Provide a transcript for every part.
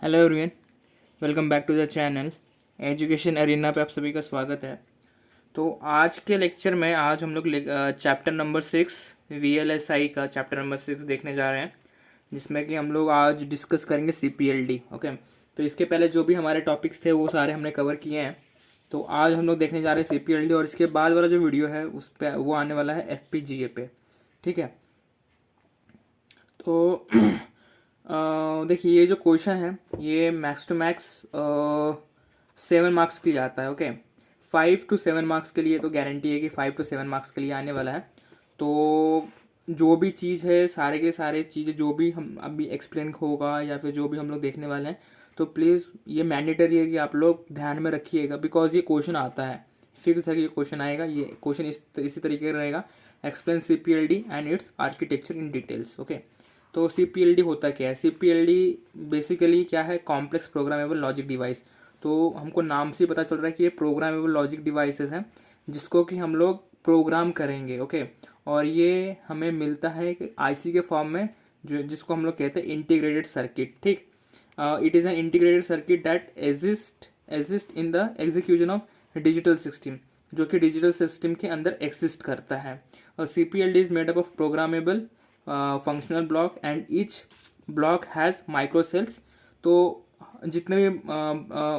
Hello everyone, welcome back to the channel. Education arena पे आप सभी का स्वागत है। तो आज के लेक्चर में आज हम लोग चैप्टर नंबर 6 VLSI का चैप्टर नंबर 6 देखने जा रहे हैं, जिसमें कि हम लोग आज डिस्कस करेंगे CPLD। ओके, तो इसके पहले जो भी हमारे टॉपिक्स थे वो सारे हमने कवर किए हैं। तो आज हम लोग देखने जा रहे हैं CPLD, और इसके बाद वाला जो वीडियो है उस पर वो आने वाला है FPGA पे। ठीक है, तो देखिए, ये जो क्वेश्चन है ये मैक्स टू मैक्स 7 मार्क्स के लिए आता है। ओके, 5 to 7 मार्क्स के लिए तो गारंटी है कि 5 to 7 मार्क्स के लिए आने वाला है। तो जो भी चीज़ है, सारे के सारे चीज़ें जो भी हम अभी एक्सप्लेन होगा या फिर जो भी हम लोग देखने वाले हैं, तो प्लीज़ ये मैंडेटरी है कि आप लोग ध्यान में रखिएगा, बिकॉज ये क्वेश्चन आता है, फिक्स है कि ये क्वेश्चन आएगा। ये क्वेश्चन इसी तरीके का रहेगा, explain CPLD and it's architecture in details. Okay, तो CPLD होता क्या है? CPLD बेसिकली क्या है? Complex programmable logic device. तो हमको नाम से ही पता चल रहा है कि ये प्रोग्रामेबल लॉजिक डिवाइसेस हैं जिसको कि हम लोग प्रोग्राम करेंगे। ओके, और ये हमें मिलता है कि IC के फॉर्म में, जो जिसको हम लोग कहते हैं इंटीग्रेटेड सर्किट। ठीक, it is an integrated circuit that exist in the execution of digital system, जो कि डिजिटल सिस्टम के अंदर एग्जिस्ट करता है। और CPLD is made up of programmable functional block and each block has micro cells. तो जितने भी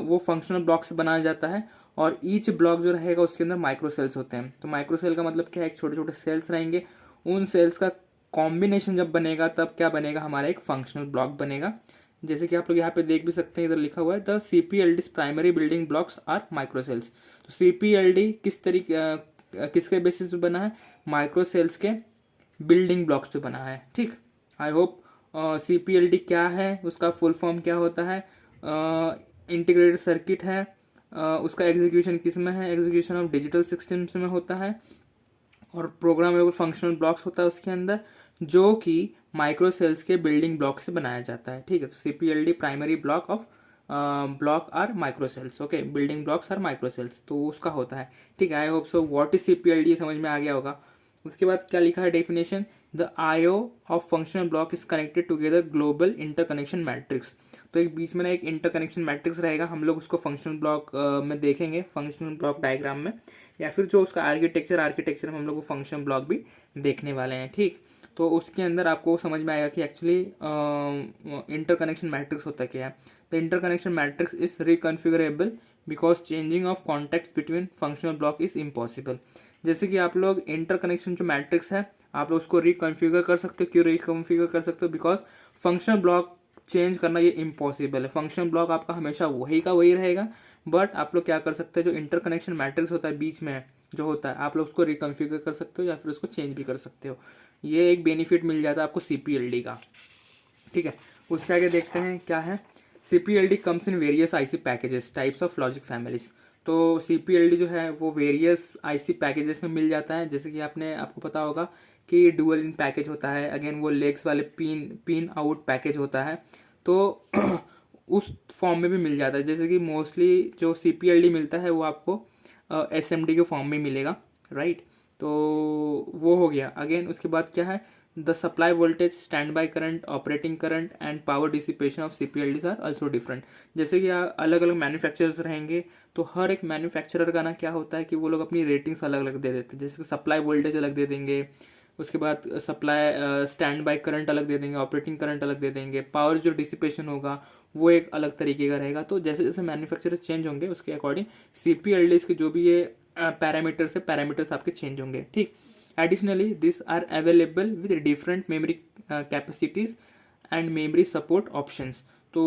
वो फंक्शनल ब्लॉक से बनाया जाता है, और ईच ब्लॉक जो रहेगा उसके अंदर माइक्रो सेल्स होते हैं। तो माइक्रो सेल का मतलब क्या है? एक छोटे छोटे सेल्स रहेंगे, उन सेल्स का कॉम्बिनेशन जब बनेगा तब क्या बनेगा? हमारा एक फंक्शनल ब्लॉक बनेगा। जैसे कि आप लोग यहाँ पे देख भी सकते हैं, इधर लिखा हुआ है the CPLD's primary building blocks are micro cells. तो CPLD किस तरीके किसके बेसिस पे बना है? माइक्रो सेल्स के बिल्डिंग ब्लॉक्स पे बना है। ठीक, आई होप। CPLD क्या है, उसका फुल फॉर्म क्या होता है? इंटीग्रेटेड सर्किट है। उसका एग्जीक्यूशन किस में है? एग्जीक्यूशन ऑफ डिजिटल सिस्टम्स में होता है, और प्रोग्रामेबल फंक्शनल ब्लॉक्स होता है उसके अंदर, जो कि माइक्रो सेल्स के बिल्डिंग ब्लॉक से बनाया जाता है। ठीक है, तो CPLD primary block of block are micro cells. Okay, building blocks are micro cells, तो उसका होता है। ठीक है, I hope so what is CPLD समझ में आ गया होगा। उसके बाद क्या लिखा है definition? The IO of functional block is connected together global interconnection matrix. तो एक बीच में ना एक इंटरकनेक्शन मैट्रिक्स रहेगा, हम लोग उसको फंक्शनल ब्लॉक में देखेंगे, फंक्शनल ब्लॉक डायग्राम में, या फिर जो उसका आर्किटेक्चर में हम लोग वो फंक्शन ब्लॉक भी देखने वाले हैं। ठीक, तो उसके अंदर आपको समझ में आएगा कि एक्चुअली इंटरकनेक्शन मैट्रिक्स होता क्या है। The interconnection matrix is reconfigurable because changing of contact between functional block is impossible. जैसे कि आप लोग इंटरकनेक्शन जो मैट्रिक्स है, आप लोग उसको रिकॉन्फिगर कर सकते हो। क्यों रिकॉन्फिगर कर सकते हो? बिकॉज फंक्शनल ब्लॉक चेंज करना ये इम्पॉसिबल है। फंक्शनल ब्लॉक आपका हमेशा वही का वही रहेगा, बट आप लोग क्या कर सकते हैं, जो इंटरकनेक्शन मैट्रिक्स होता है बीच में जो होता है, आप लोग उसको रिकॉन्फिगर कर सकते हो या फिर उसको चेंज भी कर सकते हो। ये एक बेनिफिट मिल जाता है आपको CPLD का। ठीक है, उसके आगे देखते हैं क्या है। CPLD comes in various IC packages types of logic families. तो CPLD जो है वो वेरियस IC पैकेजेस में मिल जाता है। जैसे कि आपको पता होगा कि डुअल इन पैकेज होता है, अगेन वो लेग्स वाले पिन आउट पैकेज होता है। तो उस फॉर्म में भी मिल जाता है। जैसे कि मोस्टली जो CPLD मिलता है वो आपको SMD के फॉर्म में मिलेगा, राइट। तो वो हो गया। अगेन उसके बाद क्या है? The supply voltage, standby current, operating current and power dissipation of CPLDs are also different. जैसे कि अलग अलग मैन्युफैक्चरर्स रहेंगे, तो हर एक मैन्युफैक्चरर का ना क्या होता है कि वो लोग अपनी रेटिंग्स अलग अलग दे देते हैं। जैसे कि सप्लाई वोल्टेज अलग दे देंगे, उसके बाद सप्लाई स्टैंड बाई करंट अलग दे देंगे, ऑपरेटिंग करंट अलग दे देंगे, पावर जो डिसिपेशन होगा वो एक अलग तरीके का रहेगा। तो जैसे जैसे मैन्युफैक्चरर चेंज होंगे उसके अकॉर्डिंग CPLDs के जो भी ये पैरामीटर्स है, पैरामीटर्स आपके चेंज होंगे। ठीक, additionally this are available with different memory capacities and memory support options. तो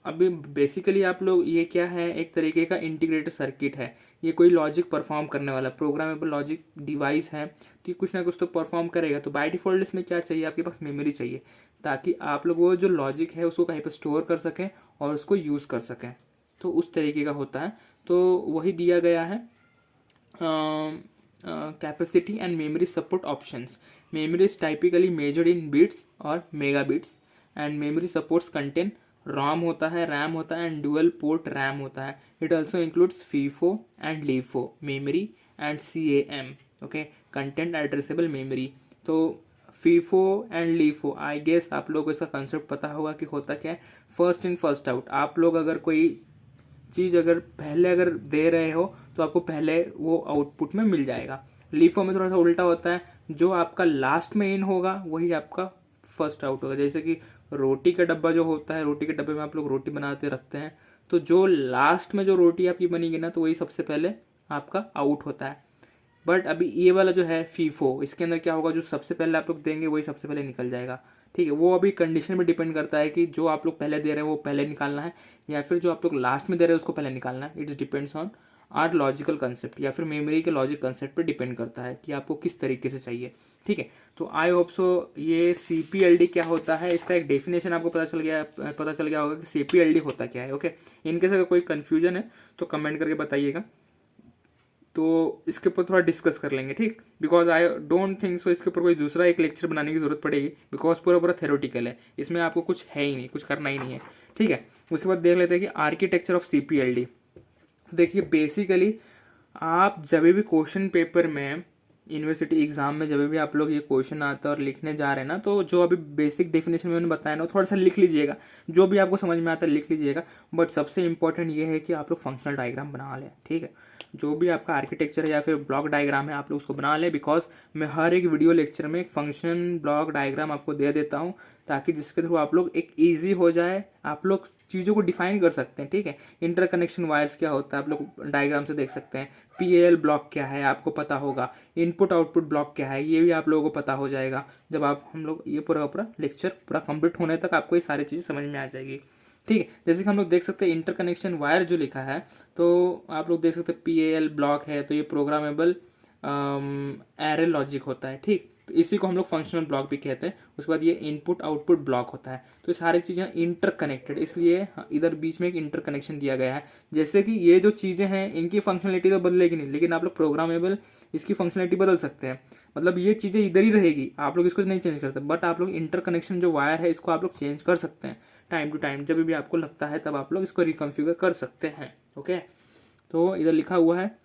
अभी बेसिकली आप लोग, ये क्या है? एक तरीके का इंटीग्रेटेड सर्किट है। ये कोई लॉजिक परफॉर्म करने वाला प्रोग्रामेबल लॉजिक डिवाइस है, तो ये कुछ ना कुछ तो परफॉर्म करेगा। तो बाय डिफॉल्ट इसमें क्या चाहिए? आपके पास मेमोरी चाहिए, ताकि आप लोग वो जो लॉजिक है उसको कहीं पर स्टोर कर सकें और उसको यूज़ कर सकें। तो उस तरीके का होता है। तो वही दिया गया है, capacity and memory support options. Memory is typically measured in bits or megabits, and memory supports contain ROM होता है, RAM होता है, and dual port RAM होता है. It also includes FIFO and LIFO memory and CAM. Okay, content addressable memory. तो FIFO and LIFO, I guess आप लोगों को इसका कंसेप्ट पता होगा कि होता क्या है, फर्स्ट इन फर्स्ट आउट। आप लोग अगर कोई चीज़ अगर पहले अगर दे रहे हो तो आपको पहले वो आउटपुट में मिल जाएगा। लीफो में थोड़ा सा उल्टा होता है, जो आपका लास्ट में इन होगा वही आपका फर्स्ट आउट होगा। जैसे कि रोटी का डब्बा जो होता है, रोटी के डब्बे में आप लोग रोटी बनाते रखते हैं, तो जो लास्ट में जो रोटी आपकी बनेगी ना, तो वही सबसे पहले आपका आउट होता है। बट अभी ये वाला जो है फीफो, इसके अंदर क्या होगा, जो सबसे पहले आप लोग देंगे वही सबसे पहले निकल जाएगा। ठीक है, वो अभी कंडीशन में डिपेंड करता है कि जो आप लोग पहले दे रहे हैं वो पहले निकालना है, या फिर जो आप लोग लास्ट में दे रहे हैं उसको पहले निकालना है। It's depends on our logical concept, या फिर मेमोरी के लॉजिक कंसेप्ट पे डिपेंड करता है कि आपको किस तरीके से चाहिए। ठीक है, तो आई होप सो ये CPLD क्या होता है इसका एक डेफिनेशन आपको पता चल गया होगा कि CPLD होता क्या है। ओके, इनकेस अगर कोई कन्फ्यूजन है तो कमेंट करके बताइएगा, तो इसके ऊपर थोड़ा डिस्कस कर लेंगे। ठीक, because I don't think so इसके ऊपर कोई दूसरा एक लेक्चर बनाने की जरूरत पड़ेगी, बिकॉज पूरा पूरा थेरोटिकल है, इसमें आपको कुछ है ही नहीं, कुछ करना ही नहीं है। ठीक है, उसके बाद देख लेते हैं कि आर्किटेक्चर ऑफ CPLD। देखिए बेसिकली आप जब भी क्वेश्चन पेपर में, यूनिवर्सिटी एग्जाम में जब भी आप लोग ये क्वेश्चन आता है और लिखने जा रहे हैं ना, तो जो अभी बेसिक डेफिनेशन मैंने बताया ना, थोड़ा सा लिख लीजिएगा, जो भी आपको समझ में आता है लिख लीजिएगा। बट सबसे इंपॉर्टेंट ये है कि आप लोग फंक्शनल डायग्राम बना लें। ठीक है, जो भी आपका आर्किटेक्चर है या फिर ब्लॉक डायग्राम है, आप लोग उसको बना लें, बिकॉज मैं हर एक वीडियो लेक्चर में एक फंक्शन ब्लॉक डायग्राम आपको दे देता हूँ, ताकि जिसके थ्रू आप लोग एक ईजी हो जाए, आप लोग चीज़ों को डिफाइन कर सकते हैं। ठीक है, इंटरकनेक्शन वायर्स क्या होता है आप लोग डायग्राम से देख सकते हैं, PAL ब्लॉक क्या है आपको पता होगा, इनपुट आउटपुट ब्लॉक क्या है ये भी आप लोगों को पता हो जाएगा। जब आप हम लोग ये पूरा पूरा लेक्चर पूरा कंप्लीट होने तक आपको ये सारी चीज़ें समझ में आ जाएगी। ठीक है, जैसे कि हम लोग देख सकते हैं इंटरकनेक्शन वायर जो लिखा है, तो आप लोग देख सकते हैं PAL ब्लॉक है, तो ये प्रोग्रामेबल एरे लॉजिक होता है। ठीक, तो इसी को हम लोग फंक्शनल ब्लॉक भी कहते हैं। उसके बाद ये इनपुट आउटपुट ब्लॉक होता है, तो ये सारी चीज़ें इंटरकनेक्टेड, इसलिए इधर बीच में एक इंटरकनेक्शन दिया गया है। जैसे कि ये जो चीज़ें हैं इनकी फंक्शनलिटी तो बदलेगी नहीं, लेकिन आप लोग प्रोग्रामेबल इसकी फंक्शनलिटी बदल सकते हैं। मतलब ये चीज़ें इधर ही रहेगी, आप लोग इसको नहीं चेंज करते, बट आप लोग इंटरकनेक्शन जो वायर है इसको आप लोग चेंज कर सकते हैं टाइम टू टाइम, जब भी आपको लगता है तब आप लोग इसको रिकॉन्फ़िगर कर सकते हैं। ओके, तो इधर लिखा हुआ है,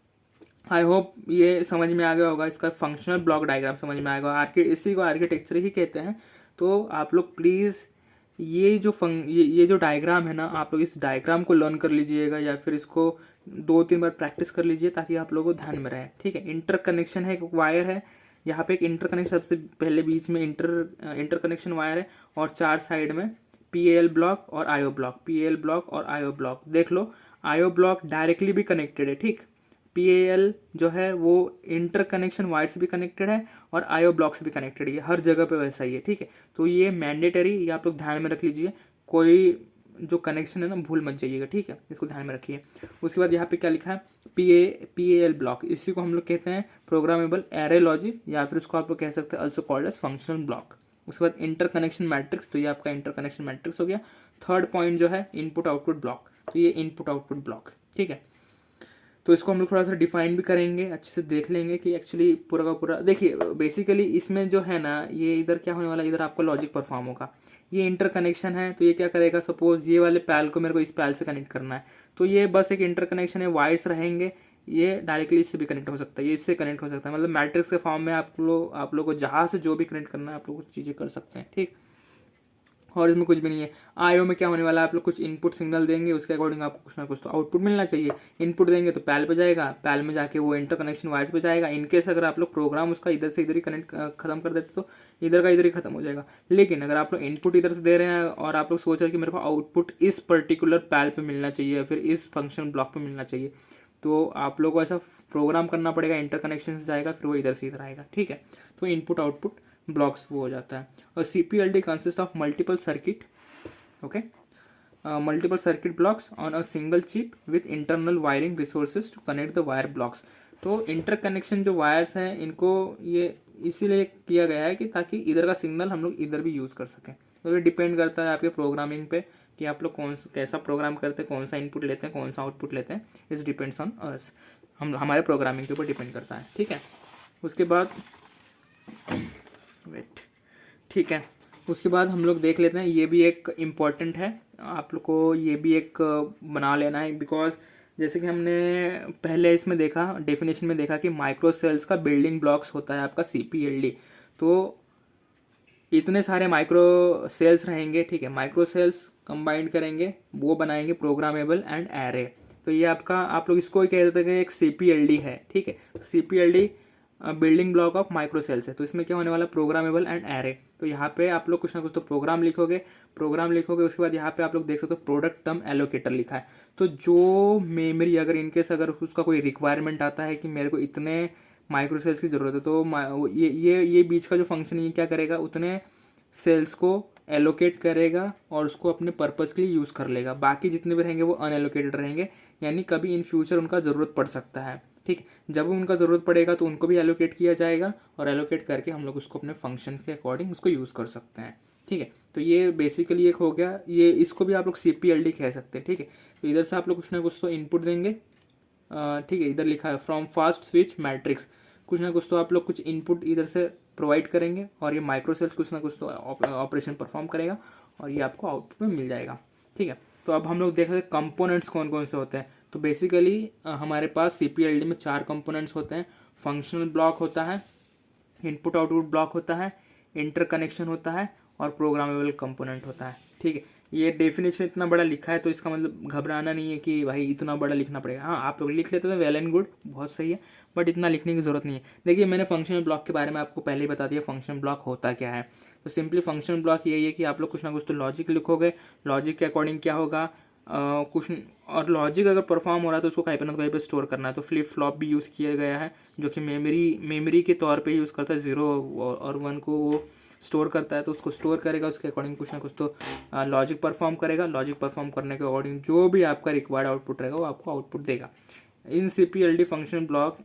आई होप ये समझ में आ गया होगा, इसका फंक्शनल ब्लॉक डायग्राम समझ में आएगा, इसी को आर्किटेक्चर ही कहते हैं। तो आप लोग प्लीज़ ये जो ये जो डायग्राम है ना, आप लोग इस डायग्राम को लर्न कर लीजिएगा, या फिर इसको 2-3 बार प्रैक्टिस कर लीजिए, ताकि आप लोगों को ध्यान में रहे। ठीक है, इंटरकनेक्शन है, एक वायर है यहाँ पे, एक इंटरकनेक्शन सबसे पहले बीच में इंटरकनेक्शन वायर है, और 4 साइड में PAL ब्लॉक और IO ब्लॉक, PAL ब्लॉक और IO ब्लॉक। देख लो, IO ब्लॉक डायरेक्टली भी कनेक्टेड है। ठीक, PAL जो है वो इंटरकनेक्शन वायर से भी कनेक्टेड है और IO ब्लॉक से भी कनेक्टेड है, हर जगह पे वैसा ही है। ठीक है, तो ये मैंडेटरी, ये आप लोग ध्यान में रख लीजिए, कोई जो कनेक्शन है ना भूल मत जाइएगा। ठीक है, इसको ध्यान में रखिए। उसके बाद यहाँ पे क्या लिखा है, PAL ब्लॉक, इसी को हम लोग कहते हैं प्रोग्रामेबल एरे लॉजिक, या फिर उसको आप लोग कह सकते हैं also called as functional block. उसके बाद इंटरकनेक्शन मैट्रिक्स, तो ये आपका इंटरकनेक्शन मैट्रिक्स हो गया। थर्ड पॉइंट जो है इनपुट आउटपुट ब्लॉक, तो ये इनपुट आउटपुट ब्लॉक। ठीक है, तो इसको हम लोग थोड़ा सा डिफाइन भी करेंगे, अच्छे से देख लेंगे कि एक्चुअली पूरा का पूरा। देखिए बेसिकली इसमें जो है ना, ये इधर क्या होने वाला है, इधर आपको लॉजिक परफॉर्म होगा, ये इंटरकनेक्शन है, तो ये क्या करेगा, सपोज ये वाले पैल को मेरे को इस पैल से कनेक्ट करना है, तो ये बस एक इंटरकनेक्शन है, वायर्स रहेंगे, ये डायरेक्टली इससे भी कनेक्ट हो सकता है, ये इससे कनेक्ट हो सकता है, मतलब मैट्रिक्स के फॉर्म में आप लोग को जहाँ से जो भी कनेक्ट करना है आप लोग चीज़ें कर सकते हैं। ठीक, और इसमें कुछ भी नहीं है। IO में क्या होने वाला है, आप लोग कुछ इनपुट सिग्नल देंगे, उसके अकॉर्डिंग आपको कुछ ना कुछ तो आउटपुट मिलना चाहिए। इनपुट देंगे तो पैल पे जाएगा, पैल में जाके वो इंटरकनेक्शन वायर्स पे जाएगा। इनकेस अगर आप लोग प्रोग्राम उसका इधर से इधर ही कनेक्ट खत्म कर देते तो इधर का इधर ही खत्म हो जाएगा। लेकिन अगर आप लोग इनपुट इधर से दे रहे हैं और आप लोग सोच रहे हैं कि मेरे को आउटपुट इस पर्टिकुलर पैल पे मिलना चाहिए या फिर इस फंक्शन ब्लॉक पे मिलना चाहिए, तो आप लोग को ऐसा प्रोग्राम करना पड़ेगा, इंटरकनेक्शन से जाएगा फिर वो इधर से इधर आएगा। ठीक है, तो इनपुट आउटपुट ब्लॉक्स वो हो जाता है। और CPLD consist of multiple circuit, okay, multiple circuit blocks on a single chip with internal wiring resources to connect the wire blocks। तो इंटरकनेक्शन जो वायर्स हैं इनको ये इसीलिए किया गया है कि ताकि इधर का सिग्नल हम लोग इधर भी यूज़ कर सकें। तो ये डिपेंड करता है आपके प्रोग्रामिंग पे कि आप लोग कैसा प्रोग्राम करते हैं, कौन सा इनपुट लेते हैं, कौन सा आउटपुट लेते हैं। इट्स डिपेंड्स ऑन अस, हमारे प्रोग्रामिंग के ऊपर डिपेंड करता है। ठीक है, उसके बाद वेट, ठीक है, उसके बाद हम लोग देख लेते हैं, ये भी एक इम्पॉर्टेंट है, आप लोग को ये भी एक बना लेना है, बिकॉज जैसे कि हमने पहले इसमें देखा, डेफिनेशन में देखा कि माइक्रो सेल्स का बिल्डिंग ब्लॉक्स होता है आपका CPLD। तो इतने सारे माइक्रो सेल्स रहेंगे, ठीक है, माइक्रो सेल्स कंबाइंड करेंगे, वो बनाएंगे प्रोग्रामेबल एंड एरे। तो ये आपका, आप लोग इसको ही कह देते हैं, एक CPLD है, ठीक है। CPLD building block of micro cells है। तो इसमें क्या होने वाला, प्रोग्रामेबल एंड एरे। तो यहाँ पे आप लोग कुछ ना कुछ तो प्रोग्राम लिखोगे, उसके बाद यहाँ पे आप लोग देख सकते हो प्रोडक्ट टर्म एलोकेटर लिखा है। तो जो मेमोरी, अगर इनकेस अगर उसका कोई रिक्वायरमेंट आता है कि मेरे को इतने माइक्रो सेल्स की ज़रूरत है, तो ये बीच का जो फंक्शन ये क्या करेगा, उतने सेल्स को एलोकेट करेगा और उसको अपने पर्पज़ के लिए यूज़ कर लेगा। बाकी जितने भी रहेंगे वो अनएलोकेटेड रहेंगे, यानी कभी इन फ्यूचर उनका ज़रूरत पड़ सकता है, ठीक। जब उनका ज़रूरत पड़ेगा तो उनको भी एलोकेट किया जाएगा, और एलोकेट करके हम लोग उसको अपने फंक्शंस के अकॉर्डिंग उसको यूज़ कर सकते हैं, ठीक है। तो ये बेसिकली एक हो गया, ये इसको भी आप लोग CPLD कह सकते हैं, ठीक है। तो इधर से आप लोग कुछ ना कुछ तो इनपुट देंगे, ठीक है। इधर लिखा है फ्रॉम फास्ट स्विच मैट्रिक्स, कुछ ना कुछ तो आप लोग कुछ इनपुट इधर से प्रोवाइड करेंगे, और ये माइक्रो सेल्स कुछ ना कुछ तो ऑपरेशन परफॉर्म करेगा, और ये आपको आउटपुट में मिल जाएगा, ठीक है। तो अब हम लोग देख रहे हैं कंपोनेंट्स कौन कौन से होते हैं। तो बेसिकली हमारे पास CPLD में 4 कंपोनेंट्स होते हैं। फंक्शनल ब्लॉक होता है, इनपुट आउटपुट ब्लॉक होता है, इंटरकनेक्शन होता है, और प्रोग्रामेबल कंपोनेंट होता है, ठीक है। ये डेफिनेशन इतना बड़ा लिखा है, तो इसका मतलब घबराना नहीं है कि भाई इतना बड़ा लिखना पड़ेगा। हाँ, आप लोग लिख लेते तो वेल एंड गुड, बहुत सही है, बट इतना लिखने की ज़रूरत नहीं है। देखिए, मैंने फंक्शनल ब्लॉक के बारे में आपको पहले ही बता दिया, फंक्शनल ब्लॉक होता क्या है। तो सिंपली फंक्शनल ब्लॉक यही है कि आप लोग कुछ ना कुछ तो लॉजिक लिखोगे, लॉजिक के अकॉर्डिंग क्या होगा, कुछ, और लॉजिक अगर परफॉर्म हो रहा है तो उसको कहीं पर ना कहीं पर स्टोर करना है। तो फ्लिप फ्लॉप भी यूज़ किया गया है, जो कि मेमोरी के तौर पे यूज़ करता है, 0 और 1 को वो स्टोर करता है। तो उसको स्टोर करेगा, उसके अकॉर्डिंग कुछ ना कुछ तो लॉजिक परफॉर्म करेगा, लॉजिक परफॉर्म करने के अकॉर्डिंग जो भी आपका रिक्वायर्ड आउटपुट रहेगा वो आपको आउटपुट देगा। In CPLD function block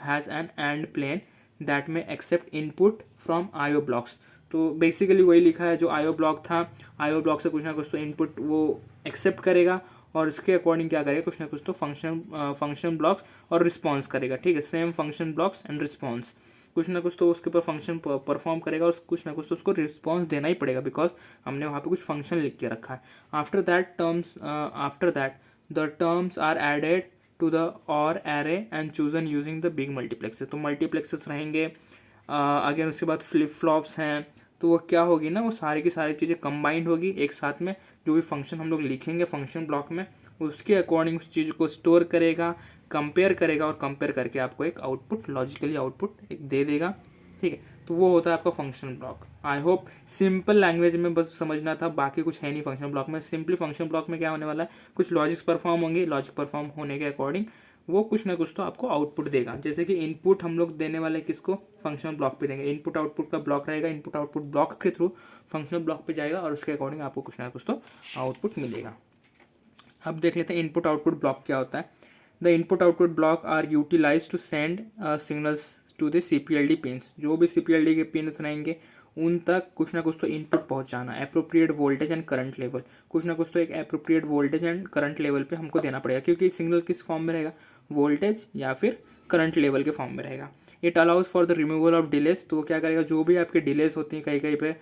has an and plane that में accept input from IO blocks. तो बेसिकली वही लिखा है, जो IO ब्लॉक था, IO ब्लॉक से कुछ ना कुछ तो इनपुट वो एक्सेप्ट करेगा, और उसके अकॉर्डिंग क्या करेगा, कुछ ना कुछ तो फंक्शन ब्लॉक्स और रिस्पॉन्स करेगा, ठीक है। Same function blocks and response, कुछ ना कुछ तो उसके ऊपर फंक्शन परफॉर्म करेगा, और कुछ ना कुछ तो उसको रिस्पॉन्स देना ही पड़ेगा, बिकॉज हमने वहाँ पे कुछ फंक्शन लिख के रखा है। After that the terms are added to the or array and chosen using the big multiplexer. तो मल्टीप्लेक्सर्स रहेंगे, अगेन उसके बाद फ्लिप फ्लॉप्स हैं। तो वो क्या होगी ना, वो सारी की सारी चीज़ें कंबाइंड होगी एक साथ में, जो भी फंक्शन हम लोग लिखेंगे फंक्शन ब्लॉक में, उसके अकॉर्डिंग उस चीज़ को स्टोर करेगा, कंपेयर करेगा, और कंपेयर करके आपको एक आउटपुट, लॉजिकली आउटपुट एक दे देगा, ठीक है। तो वो होता है आपका function block. I hope simple language में बस समझना था, बाकी कुछ है नहीं फंक्शन ब्लॉक में। सिंपली फंक्शन ब्लॉक में क्या होने वाला है, कुछ लॉजिक्स परफॉर्म होंगे, लॉजिक परफॉर्म होने के अकॉर्डिंग वो कुछ ना कुछ तो आपको आउटपुट देगा। जैसे कि इनपुट हम लोग देने वाले किसको, फंक्शनल ब्लॉक पे देंगे, इनपुट आउटपुट का ब्लॉक रहेगा, इनपुट आउटपुट ब्लॉक के थ्रू फंक्शनल ब्लॉक पे जाएगा, और उसके अकॉर्डिंग आपको कुछ ना कुछ तो आउटपुट मिलेगा। अब देख लेते हैं इनपुट आउटपुट ब्लॉक क्या होता है। The input output block are utilize to send signals to the CPLD pins. जो भी CPLD के पिन्स रहेंगे उन तक कुछ ना कुछ तो इनपुट पहुंचाना, appropriate voltage and current level, कुछ ना कुछ तो एक appropriate voltage and current level पे हमको देना पड़ेगा, क्योंकि सिग्नल किस फॉर्म में रहेगा, वोल्टेज या फिर करंट लेवल के फॉर्म में रहेगा। It allows for the removal of delays. तो वो क्या करेगा, जो भी आपके डिलेस होती हैं, कहीं कहीं पे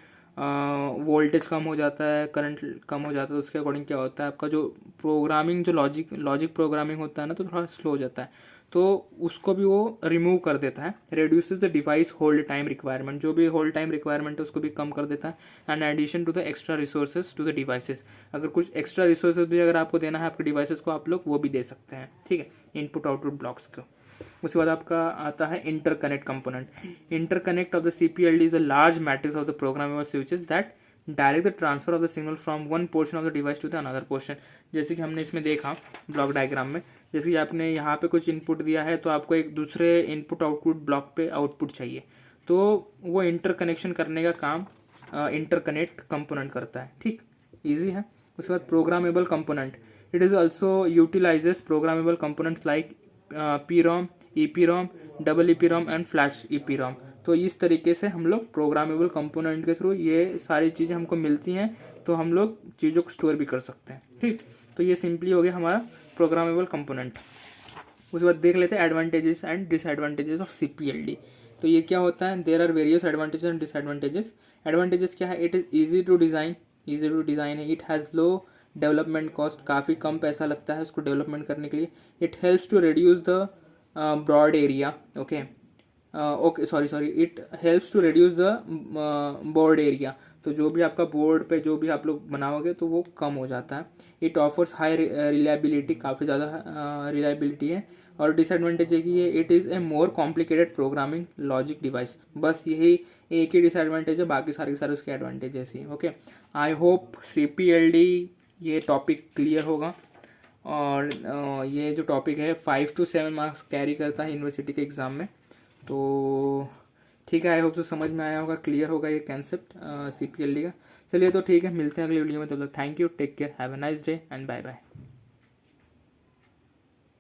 वोल्टेज कम हो जाता है, करंट कम हो जाता है, तो उसके अकॉर्डिंग क्या होता है, आपका जो प्रोग्रामिंग, जो लॉजिक प्रोग्रामिंग होता है ना, तो थोड़ा स्लो हो जाता है, तो उसको भी वो रिमूव कर देता है। Reduces the device hold time requirement, जो भी होल्ड टाइम रिक्वायरमेंट है उसको भी कम कर देता है। And addition to the extra resources to the devices, अगर कुछ एक्स्ट्रा रिसोर्सेज भी अगर आपको देना है आपके डिवाइसेस को, आप लोग वो भी दे सकते हैं, ठीक है, इनपुट आउटपुट ब्लॉक्स को। उसके बाद आपका आता है interconnect component. Interconnect of the CPLD is a large matrix of the programmable switches that direct the transfer of the signal from one portion of the device to the another portion. जैसे कि हमने इसमें देखा block diagram में, जैसे कि आपने यहाँ पे कुछ इनपुट दिया है, तो आपको एक दूसरे इनपुट आउटपुट ब्लॉक पे आउटपुट चाहिए, तो वो इंटरकनेक्शन करने का काम इंटरकनेक्ट कंपोनेंट करता है, ठीक, ईजी है। उसके बाद programmable component, it is also utilises programmable components like PROM, EPROM, double EPROM and flash EPROM। तो इस तरीके से हम लोग प्रोग्रामेबल कंपोनेंट के थ्रू ये सारी चीज़ें हमको मिलती हैं, तो हम लोग चीज़ों को स्टोर भी कर सकते हैं, ठीक। तो ये सिंपली हो गया हमारा प्रोग्रामेबल कंपोनेंट। उसके बाद देख लेते हैं advantages and disadvantages of CPLD। तो ये क्या होता है, there are various advantages and disadvantages. Advantages क्या है, it is easy to design है, it has low development cost, काफ़ी कम पैसा लगता है उसको डेवलपमेंट करने के लिए। It helps to reduce the broad area, okay, okay sorry it helps to reduce the board area. तो जो भी आपका बोर्ड पे जो भी आप लोग बनाओगे तो वो कम हो जाता है। इट ऑफर्स हाई रिलायबिलिटी, काफ़ी ज़्यादा रिलायबिलिटी है। और डिसएडवांटेज है कि ये it is a more complicated programming logic device. बस यही एक ही डिसएडवांटेज है, बाकी सारे सारे उसके advantages he. Okay, I hope CPLD ये टॉपिक क्लियर होगा। और ये जो टॉपिक है 5 to 7 मार्क्स कैरी करता है यूनिवर्सिटी के एग्ज़ाम में। तो ठीक है, आई होप तो समझ में आया होगा, क्लियर होगा ये कंसेप्ट CPLD का। चलिए तो ठीक है, मिलते हैं अगली वीडियो में। तब तक thank you, take care, have a nice day and bye bye.